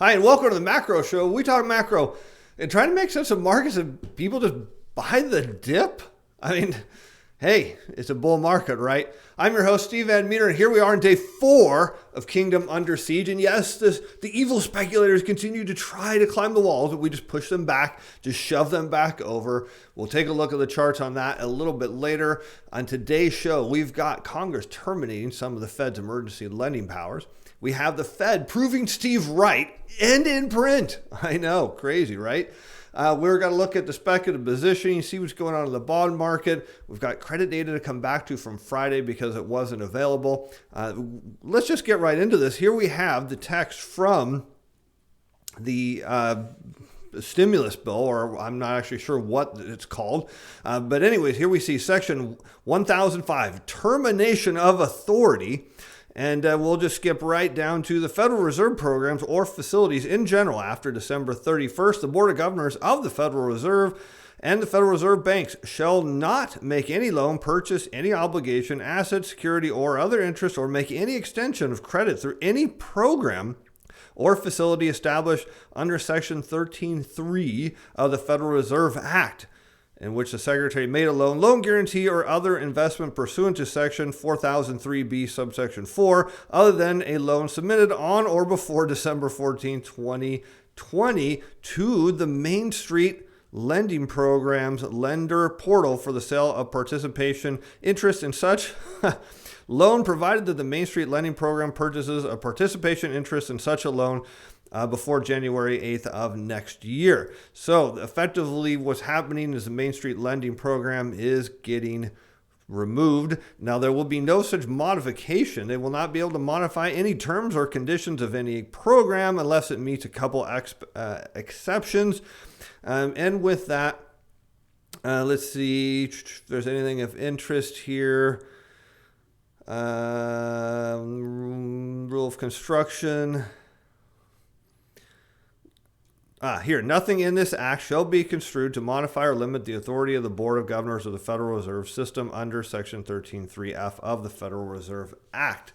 Hi, and welcome to the Macro Show. We talk macro and try to make sense of markets and people just buy the dip. I mean, hey, it's a bull market, right? I'm your host, Steve Van Meter, and here we are on day 4 of Kingdom Under Siege. And yes, the evil speculators continue to try to climb the walls, but we just push them back, just shove them back over. We'll take a look at the charts on that a little bit later. On today's show, we've got Congress terminating some of the Fed's emergency lending powers. We have the Fed proving Steve right and in print. I know, crazy, right? We're going to look at the speculative positioning, see what's going on in the bond market. We've got credit data to come back to from Friday because it wasn't available. Let's just get right into this. Here we have the text from the stimulus bill, or I'm not actually sure what it's called. But anyways, here we see section 1005, termination of authority. And we'll just skip right down to the Federal Reserve programs or facilities in general. After December 31st, the Board of Governors of the Federal Reserve and the Federal Reserve banks shall not make any loan, purchase any obligation, asset, security, or other interest, or make any extension of credit through any program or facility established under Section 13.3 of the Federal Reserve Act, in which the Secretary made a loan guarantee, or other investment pursuant to Section 4003B, subsection 4, other than a loan submitted on or before December 14, 2020 to the Main Street Lending Program's lender portal for the sale of participation interest in such loan, provided that the Main Street Lending Program purchases a participation interest in such a loan before January 8th of next year. So effectively what's happening is the Main Street Lending Program is getting removed. Now there will be no such modification. They will not be able to modify any terms or conditions of any program unless it meets a couple exceptions. And with that, let's see if there's anything of interest here. Rule of construction. Here, nothing in this act shall be construed to modify or limit the authority of the Board of Governors of the Federal Reserve System under Section 13.3F of the Federal Reserve Act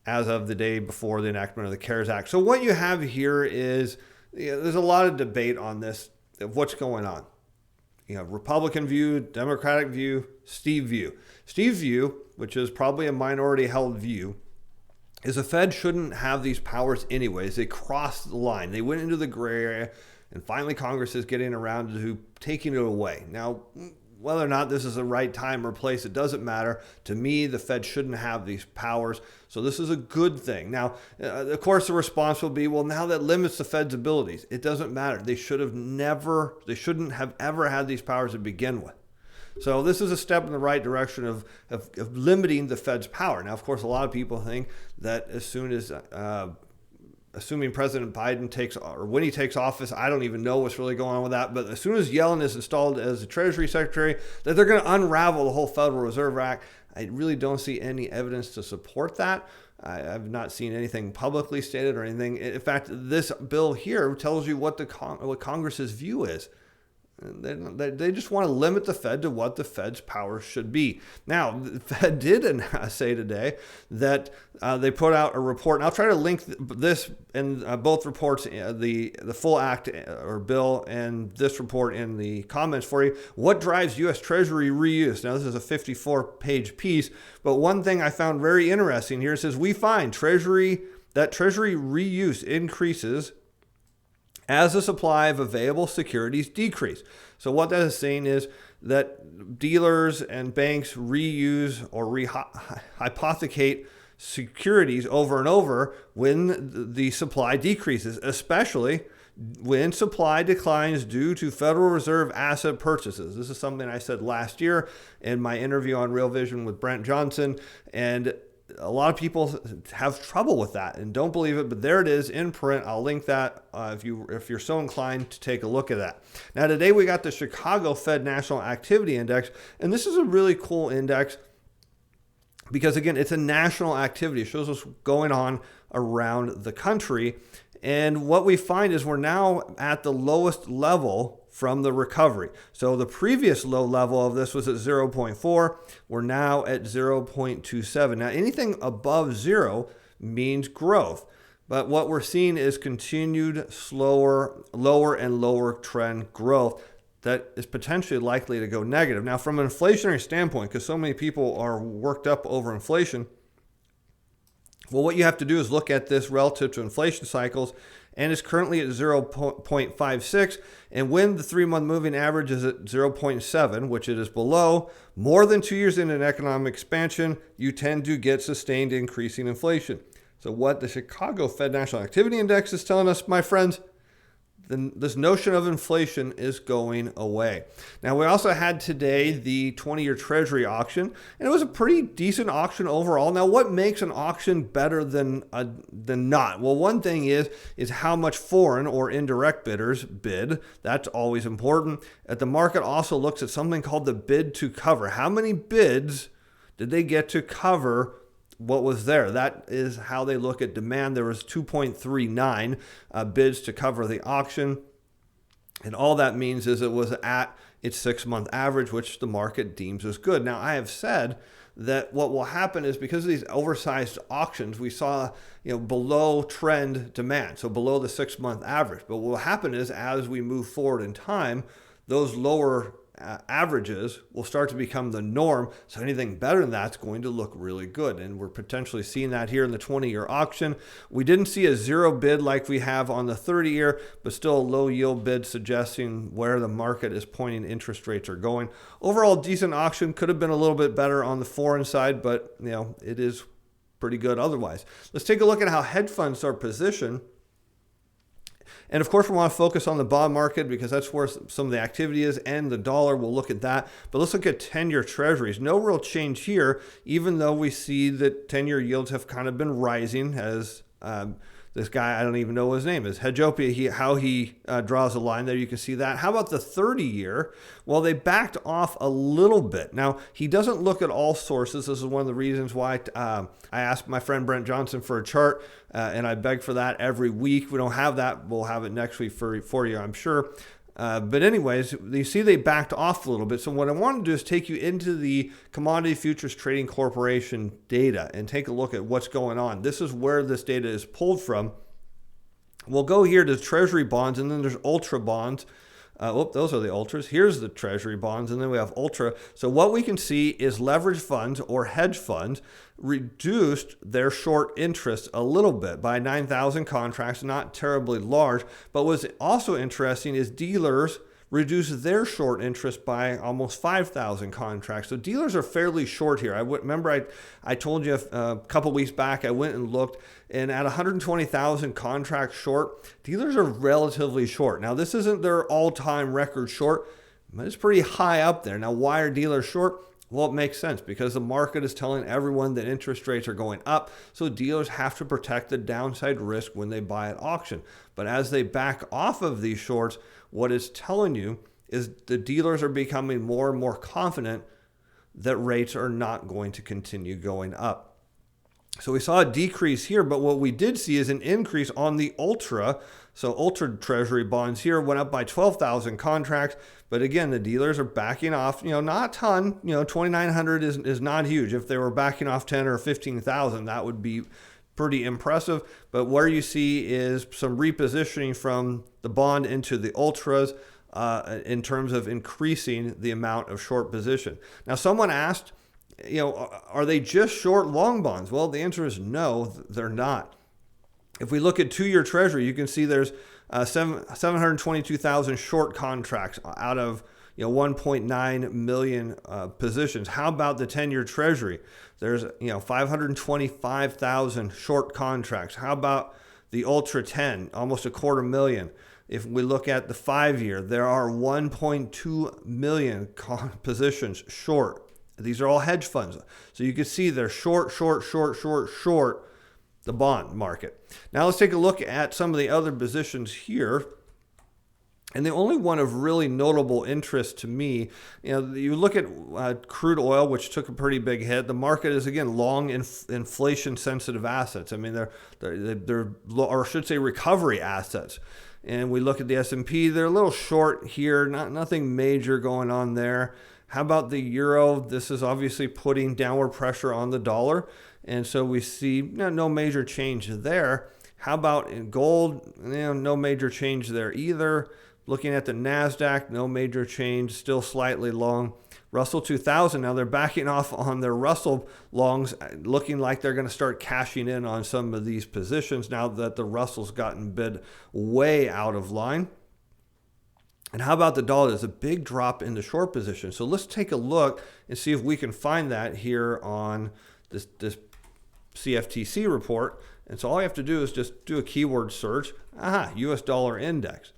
as of the day before the enactment of the CARES Act. So what you have here is, there's a lot of debate on this, of what's going on. You have Republican view, Democratic view, Steve view. Steve view, which is probably a minority held view, is the Fed shouldn't have these powers anyways. They crossed the line. They went into the gray area, and finally Congress is getting around to taking it away. Now, whether or not this is the right time or place, it doesn't matter. To me, the Fed shouldn't have these powers, so this is a good thing. Now, of course, the response will be, well, now that limits the Fed's abilities. It doesn't matter. They shouldn't have ever had these powers to begin with. So this is a step in the right direction of limiting the Fed's power. Now, of course, a lot of people think that as soon as, assuming President Biden when he takes office, I don't even know what's really going on with that, but as soon as Yellen is installed as the Treasury Secretary, that they're going to unravel the whole Federal Reserve Act. I really don't see any evidence to support that. I've not seen anything publicly stated or anything. In fact, this bill here tells you what Congress's view is. They just want to limit the Fed to what the Fed's powers should be. Now, the Fed did say today that they put out a report, and I'll try to link this in both reports, the full act or bill and this report in the comments for you. What drives U.S. Treasury reuse? Now, this is a 54-page piece, but one thing I found very interesting here, it says, we find Treasury reuse increases as the supply of available securities decrease. So what that is saying is that dealers and banks reuse or hypothecate securities over and over when the supply decreases, especially when supply declines due to Federal Reserve asset purchases. This is something I said last year in my interview on Real Vision with Brent Johnson, and a lot of people have trouble with that and don't believe it, but there it is in print. I'll link that if you're so inclined to take a look at that. Now, today we got the Chicago Fed National Activity Index, and this is a really cool index because, again, it's a national activity. It shows what's going on around the country, and what we find is we're now at the lowest level from the recovery. So the previous low level of this was at 0.4. We're now at 0.27. Now, anything above 0 means growth. But what we're seeing is continued slower, lower and lower trend growth that is potentially likely to go negative. Now, from an inflationary standpoint, because so many people are worked up over inflation, well, what you have to do is look at this relative to inflation cycles, and it's currently at 0.56. And when the 3-month moving average is at 0.7, which it is below, more than 2 years in an economic expansion, you tend to get sustained increasing inflation. So what the Chicago Fed National Activity Index is telling us, my friends, this notion of inflation is going away. Now, we also had today the 20-year Treasury auction, and it was a pretty decent auction overall. Now, what makes an auction better than not? Well, one thing is how much foreign or indirect bidders bid. That's always important. The market also looks at something called the bid to cover. How many bids did they get to cover what was there? That is how they look at demand. There was 2.39 bids to cover the auction. And all that means is it was at its 6-month average, which the market deems as good. Now, I have said that what will happen is because of these oversized auctions, we saw below trend demand, so below the 6-month average. But what will happen is as we move forward in time, those lower averages will start to become the norm. So anything better than that's going to look really good. And we're potentially seeing that here in the 20-year auction. We didn't see a zero bid like we have on the 30-year, but still a low yield bid suggesting where the market is pointing interest rates are going. Overall, decent auction. Could have been a little bit better on the foreign side, but it is pretty good otherwise. Let's take a look at how hedge funds are positioned. And of course, we want to focus on the bond market because that's where some of the activity is, and the dollar. We'll look at that. But let's look at 10-year treasuries. No real change here, even though we see that 10-year yields have kind of been rising as this guy, I don't even know what his name is, Hedgeopia, how he draws a line there. You can see that. How about the 30-year? Well, they backed off a little bit. Now, he doesn't look at all sources. This is one of the reasons why I asked my friend Brent Johnson for a chart, and I beg for that every week. We don't have that. We'll have it next week for you, I'm sure. But anyways, you see they backed off a little bit. So what I want to do is take you into the Commodity Futures Trading Corporation data and take a look at what's going on. This is where this data is pulled from. We'll go here to Treasury bonds, and then there's Ultra bonds. Those are the ultras. Here's the Treasury bonds, and then we have Ultra. So what we can see is leverage funds or hedge funds reduced their short interest a little bit by 9,000 contracts, not terribly large. But what's also interesting is dealers reduced their short interest by almost 5,000 contracts. So dealers are fairly short here. Remember I told you a couple weeks back, I went and looked, and at 120,000 contracts short, dealers are relatively short. Now, this isn't their all-time record short, but it's pretty high up there. Now, why are dealers short? Well, it makes sense because the market is telling everyone that interest rates are going up, so dealers have to protect the downside risk when they buy at auction. But as they back off of these shorts, what it's telling you is the dealers are becoming more and more confident that rates are not going to continue going up. So we saw a decrease here, but what we did see is an increase on the Ultra. So Ultra Treasury bonds here went up by 12,000 contracts. But again, the dealers are backing off, not a ton. 2,900 is not huge. If they were backing off 10 or 15,000, that would be pretty impressive. But where you see is some repositioning from the bond into the Ultras in terms of increasing the amount of short position. Now, someone asked, are they just short long bonds? Well, the answer is no, they're not. If we look at 2-year Treasury, you can see there's 722,000 short contracts out of 1.9 million positions. How about the 10-year Treasury? There's 525,000 short contracts. How about the Ultra 10? Almost 250,000. If we look at the 5-year, there are 1.2 million positions short. These are all hedge funds. So you can see they're short the bond market. Now let's take a look at some of the other positions here. And the only one of really notable interest to me, you look at crude oil, which took a pretty big hit. The market is, again, long inflation-sensitive assets. I mean, they're or I should say recovery assets. And we look at the S&P, they're a little short here, nothing major going on there. How about the euro? This is obviously putting downward pressure on the dollar. And so we see no major change there. How about in gold? No major change there either. Looking at the NASDAQ, no major change, still slightly long. Russell 2000, now they're backing off on their Russell longs, looking like they're going to start cashing in on some of these positions now that the Russell's gotten bid way out of line. And how about the dollar? There's a big drop in the short position. So let's take a look and see if we can find that here on this CFTC report. And so all you have to do is just do a keyword search. US dollar index.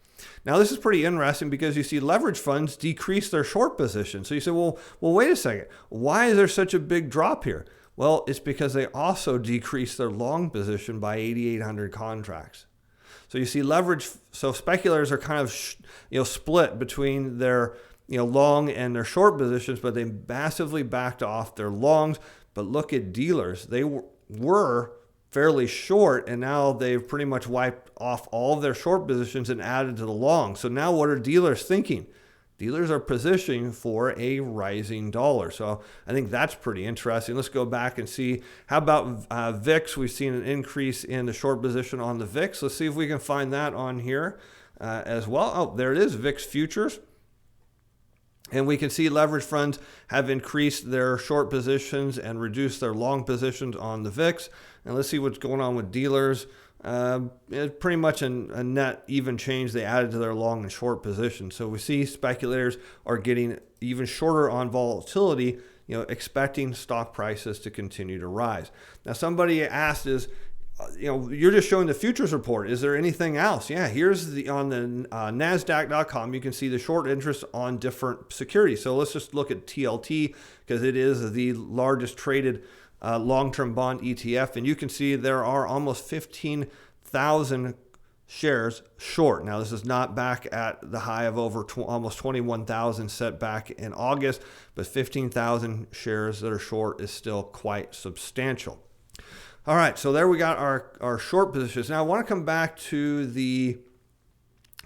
Now, this is pretty interesting because you see leverage funds decrease their short position. So you say, well, wait a second. Why is there such a big drop here? Well, it's because they also decreased their long position by 8,800 contracts. So you see leverage. So speculators are kind of split between their long and their short positions, but they massively backed off their longs. But look at dealers. They were fairly short, and now they've pretty much wiped off all of their short positions and added to the long. So now what are dealers thinking? Dealers are positioning for a rising dollar. So I think that's pretty interesting. Let's go back and see. How about VIX? We've seen an increase in the short position on the VIX. Let's see if we can find that on here as well. Oh, there it is, VIX futures. And we can see leverage funds have increased their short positions and reduced their long positions on the VIX. And let's see what's going on with dealers. It's pretty much a net even change they added to their long and short positions. So we see speculators are getting even shorter on volatility, expecting stock prices to continue to rise. Now, somebody asked you're just showing the futures report. Is there anything else? Yeah, here's on the NASDAQ.com, you can see the short interest on different securities. So let's just look at TLT because it is the largest traded long-term bond ETF. And you can see there are almost 15,000 shares short. Now, this is not back at the high of over almost 21,000 set back in August, but 15,000 shares that are short is still quite substantial. All right, so there we got our short positions. Now I want to come back to the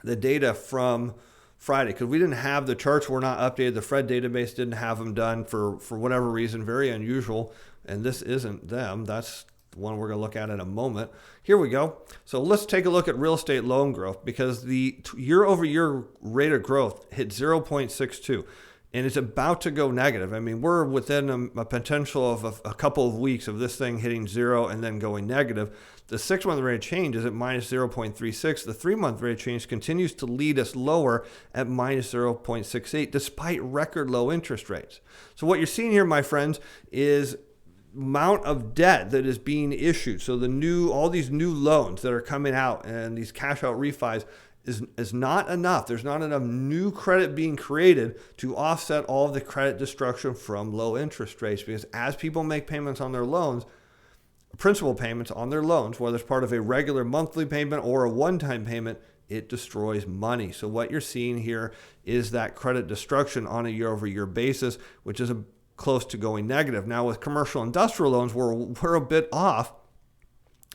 data from Friday because we didn't have the charts were not updated. The Fred database didn't have them done for whatever reason, very unusual. And this isn't them. That's the one we're going to look at in a moment. Here we go. So let's take a look at real estate loan growth because the year-over-year rate of growth hit 0.62. And it's about to go negative. I mean, we're within a potential of a couple of weeks of this thing hitting zero and then going negative. The 6-month rate of change is at minus 0.36. The 3-month rate of change continues to lead us lower at minus 0.68, despite record low interest rates. So what you're seeing here, my friends, is amount of debt that is being issued. So all these new loans that are coming out and these cash out refis is not enough. There's not enough new credit being created to offset all of the credit destruction from low interest rates, because as people make payments on their loans, principal payments on their loans, whether it's part of a regular monthly payment or a one-time payment, it destroys money. So what you're seeing here is that credit destruction on a year-over-year basis, which is close to going negative. Now with commercial industrial loans, we're a bit off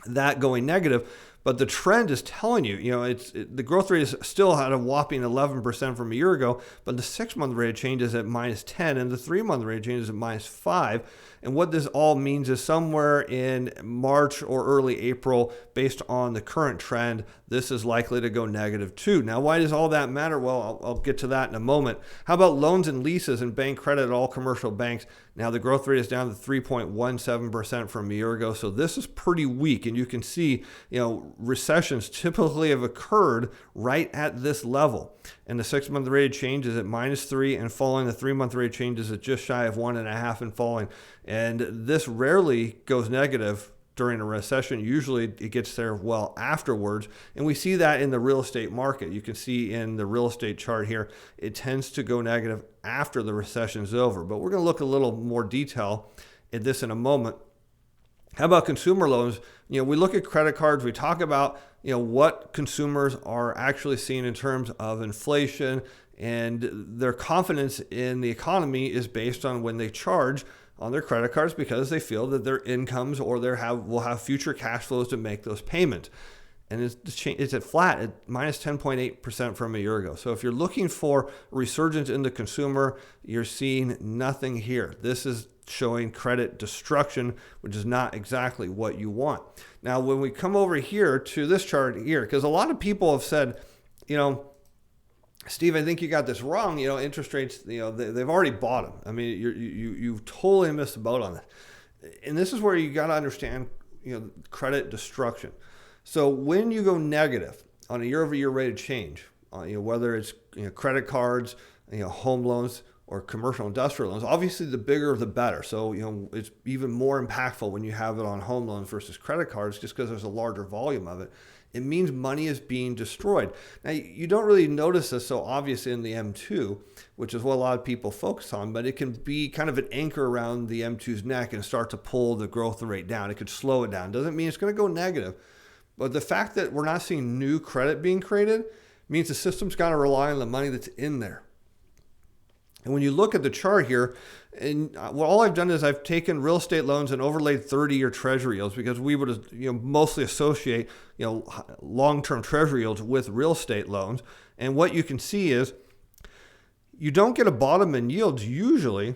that going negative. But the trend is telling you, the growth rate is still at a whopping 11% from a year ago, but the 6-month rate of change is at minus 10 and the 3-month rate of change is at minus 5. And what this all means is somewhere in March or early April, based on the current trend, this is likely to go negative too. Now, why does all that matter? Well, I'll get to that in a moment. How about loans and leases and bank credit at all commercial banks? Now, the growth rate is down to 3.17% from a year ago. So this is pretty weak. And you can see, recessions typically have occurred right at this level. And the 6-month rate of change is at minus 3 and falling. The 3-month rate of change is at just shy of 1.5 and falling. And this rarely goes negative during a recession. Usually it gets there well afterwards. And we see that in the real estate market. You can see in the real estate chart here, it tends to go negative after the recession is over. But we're going to look a little more detail at this in a moment. How about consumer loans? We look at credit cards. We talk about, what consumers are actually seeing in terms of inflation, and their confidence in the economy is based on when they charge on their credit cards because they feel that their incomes or will have future cash flows to make those payments. And it's at flat at minus 10.8% from a year ago. So if you're looking for a resurgence in the consumer, you're seeing nothing here. This is showing credit destruction, which is not exactly what you want. Now, when we come over here to this chart here, because a lot of people have said, Steve, I think you got this wrong. Interest rates, they've already bottomed. I mean, you've totally missed the boat on that. And this is where you got to understand, credit destruction. So when you go negative on a year-over-year rate of change, whether it's credit cards, home loans, or commercial industrial loans, obviously the bigger the better. So, it's even more impactful when you have it on home loans versus credit cards, just because there's a larger volume of it. It means money is being destroyed. Now, you don't really notice this so obvious in the M2, which is what a lot of people focus on, but it can be kind of an anchor around the M2's neck and start to pull the growth rate down. It could slow it down. Doesn't mean it's going to go negative. But the fact that we're not seeing new credit being created means the system's got to rely on the money that's in there. And when you look at the chart here, and all I've done is I've taken real estate loans and overlaid 30-year treasury yields, because we would mostly associate long-term treasury yields with real estate loans. And what you can see is you don't get a bottom in yields usually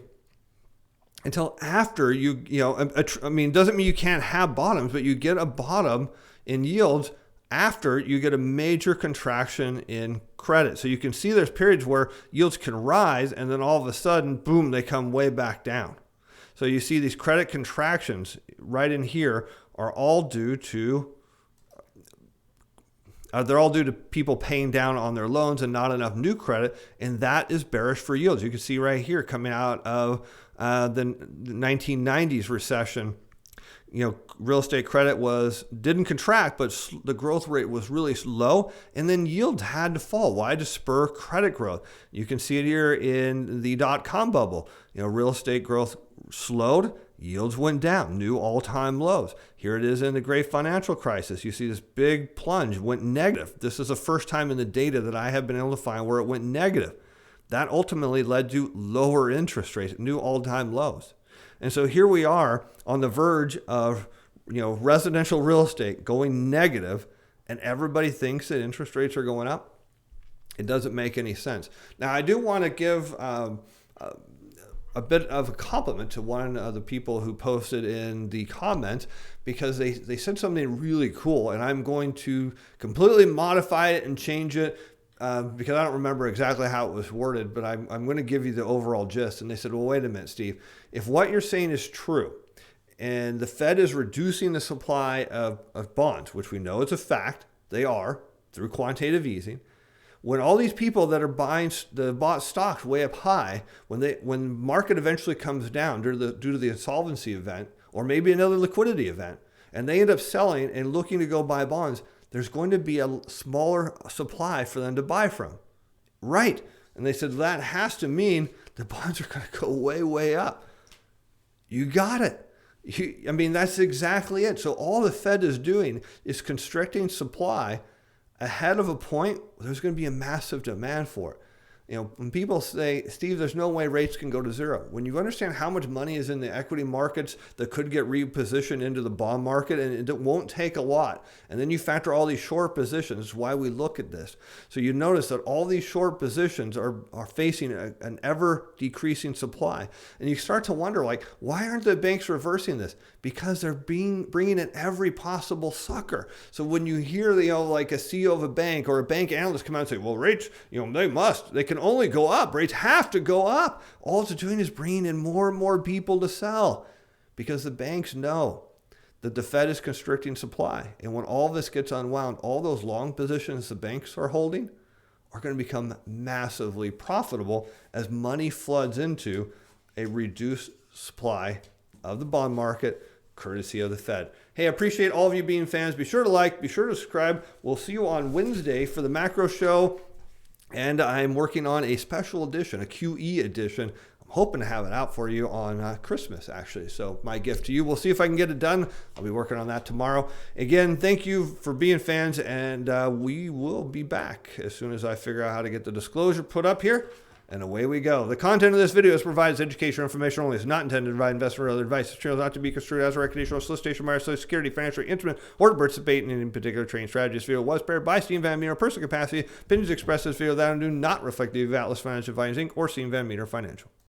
until after it doesn't mean you can't have bottoms, but you get a bottom in yields after you get a major contraction in credit. So you can see there's periods where yields can rise, and then all of a sudden, boom, they come way back down. So you see these credit contractions right in here are all due to people paying down on their loans and not enough new credit, and that is bearish for yields. You can see right here coming out of the 1990s recession. Real estate credit didn't contract, but the growth rate was really low, and then yields had to fall. Why? To spur credit growth. You can see it here in the dot-com bubble. Real estate growth slowed, yields went down, new all-time lows. Here it is in the great financial crisis. You see this big plunge, went negative. This is the first time in the data that I have been able to find where it went negative. That ultimately led to lower interest rates, new all-time lows. And so here we are on the verge of, residential real estate going negative, and everybody thinks that interest rates are going up. It doesn't make any sense. Now, I do want to give a bit of a compliment to one of the people who posted in the comments, because they said something really cool, and I'm going to completely modify it and change it. Because I don't remember exactly how it was worded, but I'm going to give you the overall gist. And they said, well, wait a minute, Steve. If what you're saying is true, and the Fed is reducing the supply of bonds, which we know is a fact, they are, through quantitative easing, when all these people that are bought stocks way up high, when the market eventually comes down due to the insolvency event, or maybe another liquidity event, and they end up selling and looking to go buy bonds, there's going to be a smaller supply for them to buy from. Right. And they said that has to mean the bonds are going to go way, way up. You got it. That's exactly it. So all the Fed is doing is constricting supply ahead of a point where there's going to be a massive demand for it. When people say, Steve, there's no way rates can go to zero. When you understand how much money is in the equity markets that could get repositioned into the bond market, and it won't take a lot. And then you factor all these short positions, why we look at this. So you notice that all these short positions are facing an ever decreasing supply. And you start to wonder, why aren't the banks reversing this? Because they're bringing in every possible sucker. So when you hear, like a CEO of a bank or a bank analyst come out and say, well, rates, they can only go up. Rates have to go up. All it's doing is bringing in more and more people to sell, because the banks know that the Fed is constricting supply. And when all this gets unwound, all those long positions the banks are holding are going to become massively profitable as money floods into a reduced supply of the bond market, courtesy of the Fed. Hey, I appreciate all of you being fans. Be sure to like, be sure to subscribe. We'll see you on Wednesday for the macro show. And I'm working on a special edition, a QE edition. I'm hoping to have it out for you on Christmas, actually. So my gift to you. We'll see if I can get it done. I'll be working on that tomorrow. Again, thank you for being fans, and we will be back as soon as I figure out how to get the disclosure put up here. And away we go. The content of this video is provides educational information only. It's not intended to provide investment or other advice. This channel is not to be construed as a recommendation or solicitation by Social Security, financial instrument, or to participate in any particular trading strategy. This video was prepared by Steve Van Meter, personal capacity. Opinions expressed in this video that do not reflect the Atlas Financial Advisors Inc. or Steve Van Meter Financial.